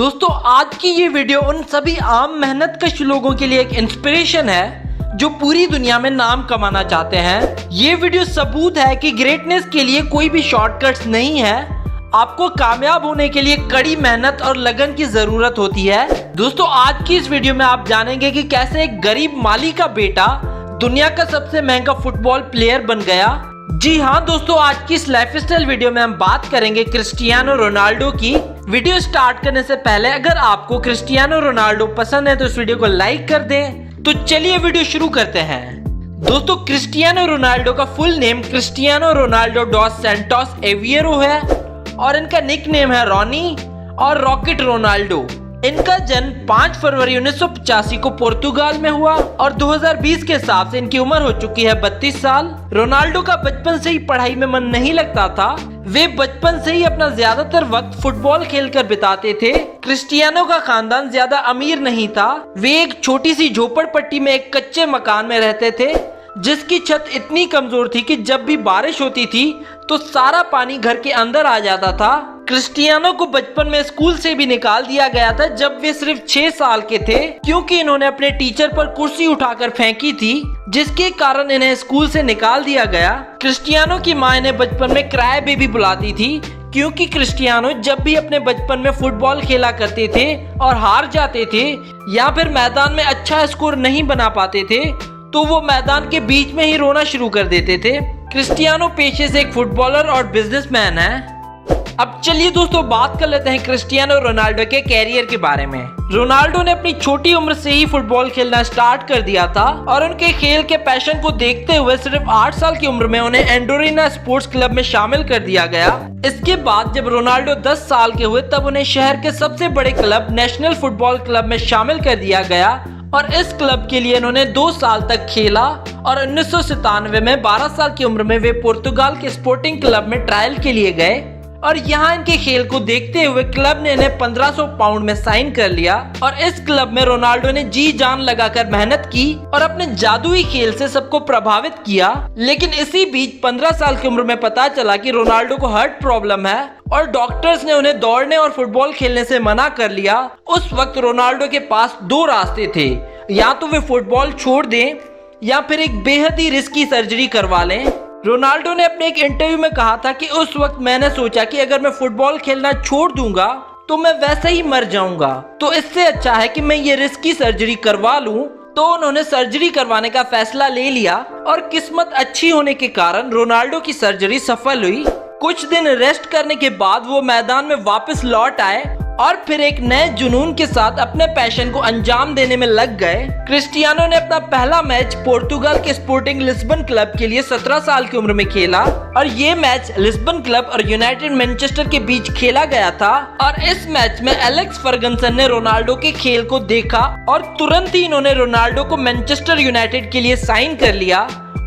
दोस्तों आज की ये वीडियो उन सभी आम मेहनतकश लोगों के लिए एक इंस्पिरेशन है जो पूरी दुनिया में नाम कमाना चाहते हैं। ये वीडियो सबूत है कि ग्रेटनेस के लिए कोई भी शॉर्टकट्स नहीं है। आपको कामयाब होने के लिए कड़ी मेहनत और लगन की जरूरत होती है। दोस्तों आज की इस वीडियो में आप जानेंगे कि कैसे एक गरीब माली का बेटा दुनिया का सबसे महंगा फुटबॉल प्लेयर बन गया। जी हाँ दोस्तों, आज की इस लाइफस्टाइल वीडियो में हम बात करेंगे क्रिस्टियानो रोनाल्डो की। वीडियो स्टार्ट करने से पहले अगर आपको क्रिस्टियानो रोनाल्डो पसंद है तो इस वीडियो को लाइक कर दें। तो चलिए वीडियो शुरू करते हैं। दोस्तों क्रिस्टियानो रोनाल्डो का full name Cristiano Ronaldo dos Santos Aveiro है और इनका निक नेम है रॉनी और रॉकेट रोनाल्डो। इनका जन्म 5 फरवरी 1985 को पुर्तगाल में हुआ और 2020 के हिसाब से इनकी उम्र हो चुकी है 32 साल। रोनाल्डो का बचपन से ही पढ़ाई में मन नहीं लगता था। वे बचपन से ही अपना ज्यादातर वक्त फुटबॉल खेलकर बिताते थे। क्रिस्टियानो का खानदान ज्यादा अमीर नहीं था। वे एक छोटी सी झोपड़पट्टी में एक कच्चे मकान में रहते थे जिसकी छत इतनी कमजोर थी कि जब भी बारिश होती थी तो सारा पानी घर के अंदर आ जाता था। क्रिस्टियानो को बचपन में स्कूल से भी निकाल दिया गया था जब वे सिर्फ 6 साल के थे, क्योंकि इन्होंने अपने टीचर पर कुर्सी उठाकर फेंकी थी, जिसके कारण इन्हें स्कूल से निकाल दिया गया। क्रिस्टियानो की मां इन्हें बचपन में क्राई बेबी बुलाती थी, क्योंकि क्रिस्टियानो जब भी अपने बचपन में फुटबॉल खेला करते थे और हार जाते थे या फिर मैदान में अच्छा स्कोर नहीं बना पाते थे तो वो मैदान के बीच में ही रोना शुरू कर देते थे। क्रिस्टियानो पेशे से एक फुटबॉलर और बिजनेसमैन है। अब चलिए दोस्तों बात कर लेते हैं क्रिस्टियानो रोनाल्डो के कैरियर के बारे में। रोनाल्डो ने अपनी छोटी उम्र से ही फुटबॉल खेलना स्टार्ट कर दिया था और उनके खेल के पैशन को देखते हुए सिर्फ 8 साल की उम्र में उन्हें एंडोरिना स्पोर्ट्स क्लब में शामिल कर दिया गया। इसके बाद जब रोनाल्डो 10 साल के हुए तब उन्हें शहर के सबसे बड़े क्लब नेशनल फुटबॉल क्लब में शामिल कर दिया गया और इस क्लब के लिए इन्होंने 2 साल तक खेला और 1997 में 12 साल की उम्र में वे पुर्तगाल के स्पोर्टिंग क्लब में ट्रायल के लिए गए और यहाँ इनके खेल को देखते हुए क्लब ने इन्हें 1500 पाउंड में साइन कर लिया और इस क्लब में रोनाल्डो ने जी जान लगाकर मेहनत की और अपने जादुई खेल से सबको प्रभावित किया। लेकिन इसी बीच 15 साल की उम्र में पता चला कि रोनाल्डो को हार्ट प्रॉब्लम है और डॉक्टर्स ने उन्हें दौड़ने और फुटबॉल खेलने से मना कर लिया। उस वक्त रोनाल्डो के पास 2 रास्ते थे, या तो वे फुटबॉल छोड़ दें या फिर एक बेहद ही रिस्की सर्जरी करवा लें। रोनाल्डो ने अपने एक इंटरव्यू में कहा था कि उस वक्त मैंने सोचा कि अगर मैं फुटबॉल खेलना छोड़ दूंगा तो मैं वैसे ही मर जाऊंगा, तो इससे अच्छा है कि मैं ये रिस्की सर्जरी करवा लूं। तो उन्होंने सर्जरी करवाने का फैसला ले लिया और किस्मत अच्छी होने के कारण रोनाल्डो की सर्जरी सफल हुई। कुछ दिन रेस्ट करने के बाद वो मैदान में वापस लौट आए और फिर एक नए जुनून के साथ अपने पैशन को अंजाम देने में लग गए। क्रिस्टियानो ने अपना पहला मैच पोर्तुगाल के स्पोर्टिंग लिस्बन क्लब के लिए 17 साल की उम्र में खेला और ये मैच लिस्बन क्लब और यूनाइटेड मैनचेस्टर के बीच खेला गया था और इस मैच में एलेक्स फर्गसन ने रोनाल्डो के खेल को देखा और तुरंत ही इन्होंने रोनाल्डो को मैनचेस्टर यूनाइटेड के लिए साइन कर लिया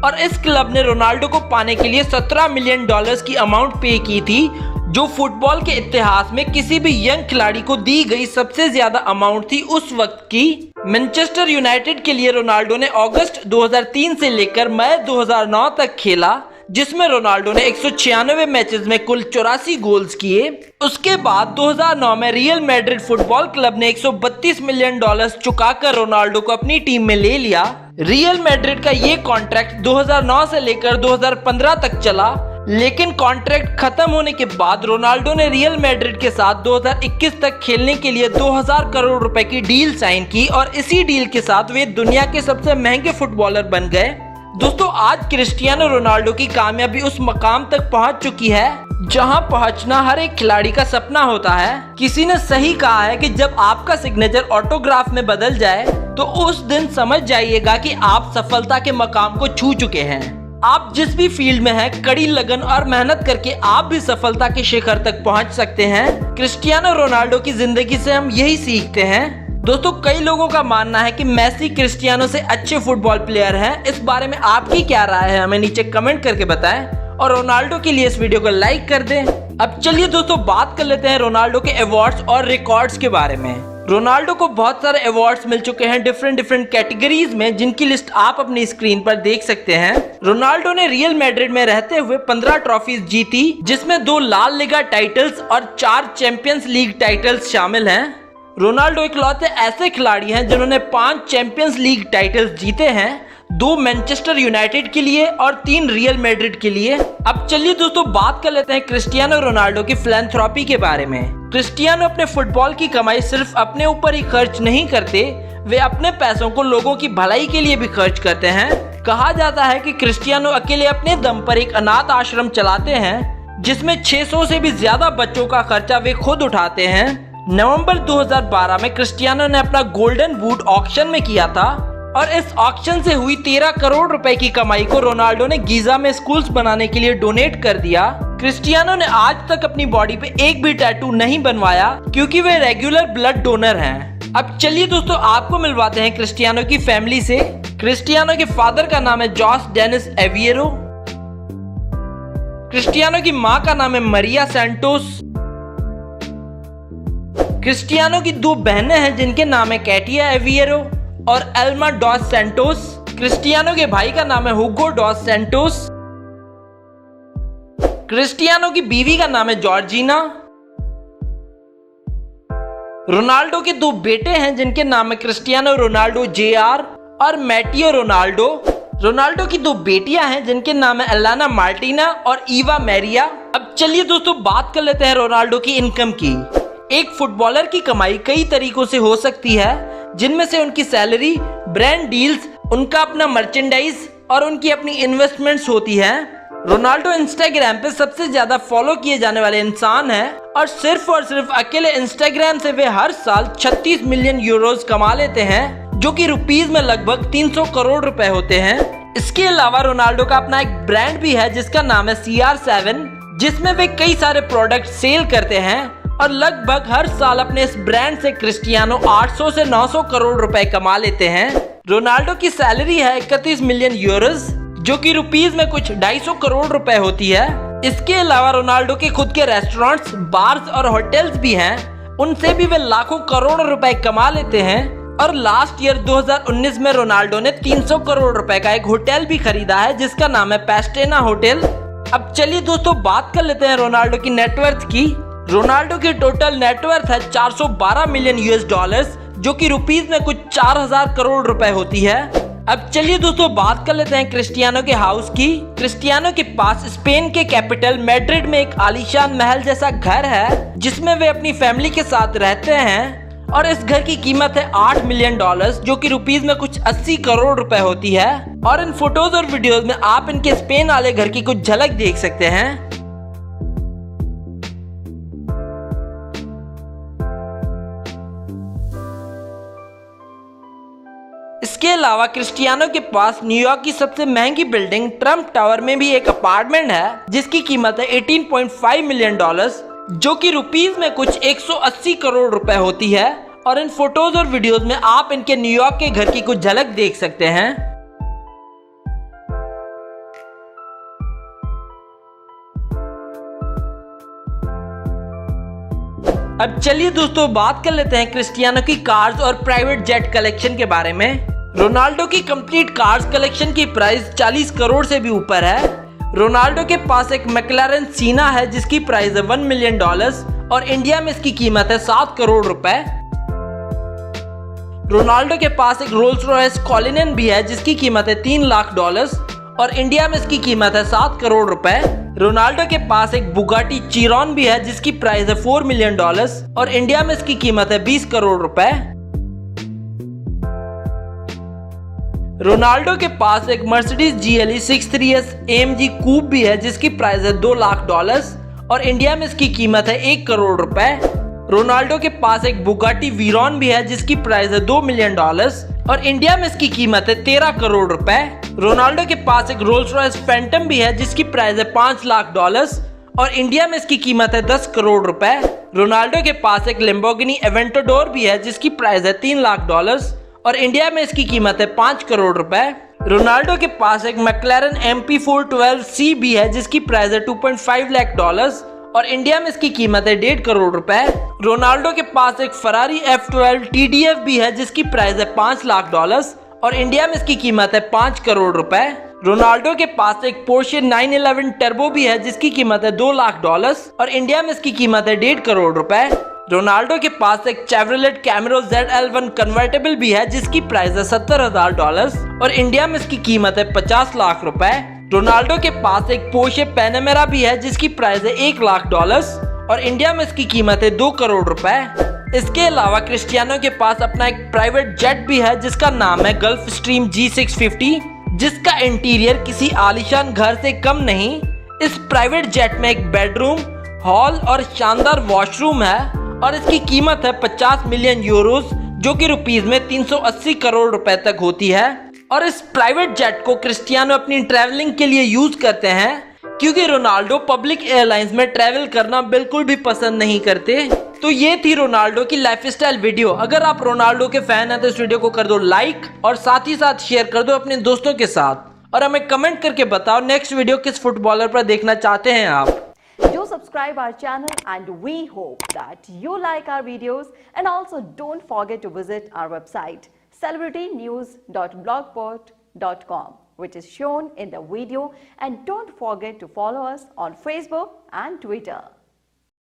और इस क्लब ने रोनाल्डो को पाने के लिए $17 मिलियन की अमाउंट पे की थी, जो फुटबॉल के इतिहास में किसी भी यंग खिलाड़ी को दी गई सबसे ज्यादा अमाउंट थी उस वक्त की। मैनचेस्टर यूनाइटेड के लिए रोनाल्डो ने अगस्त 2003 से लेकर मई 2009 तक खेला, जिसमें रोनाल्डो ने 196 मैचेस में कुल 84 गोल्स किए। उसके बाद 2009 में रियल मैड्रिड फुटबॉल क्लब ने $132 मिलियन चुकाकर रोनाल्डो को अपनी टीम में ले लिया। रियल मैड्रिड का ये कॉन्ट्रैक्ट 2009 से लेकर 2015 तक चला, लेकिन कॉन्ट्रैक्ट खत्म होने के बाद रोनाल्डो ने रियल मैड्रिड के साथ 2021 तक खेलने के लिए 2000 करोड़ रुपए की डील साइन की और इसी डील के साथ वे दुनिया के सबसे महंगे फुटबॉलर बन गए। दोस्तों आज क्रिस्टियानो रोनाल्डो की कामयाबी उस मकाम तक पहुंच चुकी है जहां पहुंचना हर एक खिलाड़ी का सपना होता है। किसी ने सही कहा है कि जब आपका सिग्नेचर ऑटोग्राफ में बदल जाए तो उस दिन समझ जाइएगा कि आप सफलता के मकाम को छू चुके हैं। आप जिस भी फील्ड में हैं, कड़ी लगन और मेहनत करके आप भी सफलता के शिखर तक पहुंच सकते हैं। क्रिस्टियानो रोनाल्डो की जिंदगी से हम यही सीखते हैं। दोस्तों कई लोगों का मानना है कि मेसी क्रिस्टियानो से अच्छे फुटबॉल प्लेयर हैं। इस बारे में आपकी क्या राय है हमें नीचे कमेंट करके बताएं और रोनाल्डो के लिए इस वीडियो को लाइक कर दें। अब चलिए दोस्तों बात कर लेते हैं रोनाल्डो के अवार्ड्स और रिकॉर्ड्स के बारे में। रोनाल्डो को बहुत सारे अवार्ड्स मिल चुके हैं डिफरेंट कैटेगरीज में, जिनकी लिस्ट आप अपनी स्क्रीन पर देख सकते हैं। रोनाल्डो ने रियल मैड्रिड में रहते हुए 15 ट्रॉफीज जीती, जिसमें 2 लाल लिगा टाइटल्स और 4 चैंपियंस लीग टाइटल्स शामिल हैं। रोनाल्डो इकलौते ऐसे खिलाड़ी हैं जिन्होंने 5 चैंपियंस लीग टाइटल्स जीते हैं, 2 मैनचेस्टर यूनाइटेड के लिए और 3 रियल मैड्रिड के लिए। अब चलिए दोस्तों बात कर लेते हैं क्रिस्टियानो रोनाल्डो की फिलैंथ्रोपी के बारे में। क्रिस्टियानो अपने फुटबॉल की कमाई सिर्फ अपने ऊपर ही खर्च नहीं करते, वे अपने पैसों को लोगों की भलाई के लिए भी खर्च करते हैं। कहा जाता है कि क्रिस्टियानो अकेले अपने दम पर एक अनाथ आश्रम चलाते हैं, जिसमें 600 से भी ज्यादा बच्चों का खर्चा वे खुद उठाते हैं। नवंबर 2012 में क्रिस्टियानो ने अपना गोल्डन बूट ऑक्शन में किया था और इस ऑक्शन से हुई 13 करोड़ रुपए की कमाई को रोनाल्डो ने गीजा में स्कूल्स बनाने के लिए डोनेट कर दिया। क्रिस्टियानो ने आज तक अपनी बॉडी पे एक भी टैटू नहीं बनवाया क्योंकि वे रेगुलर ब्लड डोनर हैं। अब चलिए दोस्तों आपको मिलवाते हैं क्रिस्टियानो की फैमिली से। क्रिस्टियानो के फादर का नाम है जॉस डेनिस एविएरो। क्रिस्टियानो की मां का नाम है मरिया सैंटोस। क्रिस्टियानो की 2 बहनें हैं जिनके नाम है कैटिया एविएरो और एल्मा डॉस सैंटोस। क्रिस्टियानो के भाई का नाम है हुगो डॉस सैंटोस। क्रिस्टियानो की बीवी का नाम है जॉर्जिना। रोनाल्डो के 2 बेटे हैं जिनके नाम है क्रिस्टियानो रोनाल्डो जेआर और मैटियो रोनाल्डो। रोनाल्डो की 2 बेटियां हैं जिनके नाम है एलाना मार्टिना और ईवा मैरिया। अब चलिए दोस्तों बात कर लेते हैं रोनाल्डो की इनकम की। एक फुटबॉलर की कमाई कई तरीकों से हो सकती है, जिनमें से उनकी सैलरी, ब्रांड डील्स, उनका अपना मर्चेंडाइज और उनकी अपनी इन्वेस्टमेंट्स होती है। रोनाल्डो इंस्टाग्राम पे सबसे ज्यादा फॉलो किए जाने वाले इंसान हैं और सिर्फ अकेले इंस्टाग्राम से वे हर साल 36 मिलियन यूरोस कमा लेते हैं, जो कि रुपीस में लगभग 300 करोड़ रुपए होते हैं। इसके अलावा रोनाल्डो का अपना एक ब्रांड भी है जिसका नाम है CR7, जिसमें वे कई सारे प्रोडक्ट सेल करते हैं और लगभग हर साल अपने इस ब्रांड से क्रिस्टियानो 800 से 900 करोड़ रुपए कमा लेते हैं। रोनाल्डो की सैलरी है 31 मिलियन यूरोस, जो कि रुपीस में कुछ 250 करोड़ रुपए होती है। इसके अलावा रोनाल्डो के खुद के रेस्टोरेंट्स, बार्स और होटल्स भी हैं, उनसे भी वे लाखों करोड़ रुपए कमा लेते हैं। और लास्ट ईयर 2019 में रोनाल्डो ने 300 करोड़ रुपए का एक होटल भी खरीदा है जिसका नाम है पेस्टेना होटल। अब चलिए दोस्तों बात कर लेते हैं रोनाल्डो की नेटवर्थ की। रोनाल्डो की टोटल नेटवर्थ है 412 मिलियन $, जो कि रुपीस में कुछ 4000 करोड़ रुपए होती है। अब चलिए दोस्तों बात कर लेते हैं क्रिस्टियानो के हाउस की। क्रिस्टियानो के पास स्पेन के कैपिटल मैड्रिड में एक आलीशान महल जैसा घर है जिसमें वे अपनी फैमिली के साथ रहते हैं और इस घर की कीमत है $8 मिलियन, जो कि रुपीस में कुछ 80 करोड़ रुपए होती है। और इन फोटोज और वीडियोस में आप इनके स्पेन वाले घर की कुछ झलक देख सकते हैं। इसके अलावा क्रिस्टियानो के पास न्यूयॉर्क की सबसे महंगी बिल्डिंग ट्रम्प टावर में भी एक अपार्टमेंट है जिसकी कीमत है $18.5 मिलियन, जो कि रुपीस में कुछ 180 करोड़ रुपए होती है। और इन फोटोज और वीडियोस में आप इनके न्यूयॉर्क के घर की कुछ झलक देख सकते हैं। अब चलिए दोस्तों बात कर लेते हैं क्रिस्टियानो की कार्स और प्राइवेट जेट कलेक्शन के बारे में। रोनाल्डो की कंप्लीट कार्स कलेक्शन की प्राइस 40 करोड़ से भी ऊपर है। रोनाल्डो के पास एक मैक्लारेन सीना है जिसकी प्राइस है $1 मिलियन और इंडिया में इसकी कीमत है 7 करोड़ रुपए। रोनाल्डो के पास एक रोल्स रॉयस कॉलिनन भी है जिसकी कीमत है $3 लाख और इंडिया में इसकी कीमत है 7 करोड़ रुपए। रोनाल्डो के पास एक बुगाटी चिरॉन भी है जिसकी प्राइस है $4 मिलियन और इंडिया में इसकी कीमत है 20 करोड़ रुपए। रोनाल्डो के पास एक मर्सिडीज GLE 63S AMG कूप भी है जिसकी प्राइस है $2 लाख और इंडिया में इसकी कीमत है 1 करोड़ रुपए। रोनाल्डो के पास एक बुगाटी वीरॉन भी है जिसकी प्राइस है $2 मिलियन और इंडिया में इसकी कीमत है 13 करोड़ रुपए। रोनाल्डो के पास एक रोल्स रॉयस फैंटम भी है जिसकी प्राइस है $5 लाख और इंडिया में इसकी कीमत है 10 करोड़ रुपए। रोनाल्डो के पास एक लैम्बोर्गिनी एवेंटाडोर भी है जिसकी प्राइस है $3 लाख और इंडिया में इसकी कीमत है 5 करोड़ रुपए। रोनाल्डो के पास एक मैक्लारेन MP412C भी है जिसकी प्राइस है $2.5 लाख और इंडिया में इसकी कीमत है 1.5 करोड़ रुपए। रोनाल्डो के पास एक फरारी F12 TDF भी है जिसकी प्राइस है $5 लाख और इंडिया में इसकी कीमत है 5 करोड़ रुपए। रोनाल्डो के पास एक पोर्शे 911 टर्बो भी है जिसकी कीमत है $2 लाख और इंडिया में इसकी कीमत है 1.5 करोड़ रुपए। रोनाल्डो के पास एक चेवरोलेट कैमरो ZL1 कन्वर्टेबल भी है जिसकी प्राइस है $70,000 और इंडिया में इसकी कीमत है 50 लाख रुपए। रोनाल्डो के पास एक पोर्शे पैनामेरा भी है जिसकी प्राइस है $1 लाख और इंडिया में इसकी कीमत है 2 करोड़ रुपए। इसके अलावा क्रिस्टियानो के पास अपना एक प्राइवेट जेट भी है जिसका नाम है गल्फ स्ट्रीम G650, जिसका इंटीरियर किसी आलीशान घर से कम नहीं। इस प्राइवेट जेट में एक बेडरूम, हॉल और शानदार वॉशरूम है और इसकी कीमत है 50 मिलियन यूरोस जो कि रुपीस में 380 करोड़ रुपए तक होती है। और इस प्राइवेट जेट को क्रिस्टियानो अपनी ट्रैवलिंग के लिए यूज करते हैं क्योंकि रोनाल्डो पब्लिक एयरलाइंस में ट्रैवल करना बिल्कुल भी पसंद नहीं करते। तो ये थी रोनाल्डो की लाइफस्टाइल वीडियो। अगर आप रोनाल्डो के फैन हैं तो इस वीडियो को कर दो लाइक और साथ ही साथ शेयर कर दो अपने दोस्तों के साथ और हमें कमेंट करके बताओ नेक्स्ट वीडियो किस फुटबॉलर पर देखना चाहते हैं आप। Do subscribe our channel and we hope that you like our videos, and also don't forget to visit our website celebritynews.blogspot.com, which is shown in the video, and don't forget to follow us on Facebook and Twitter.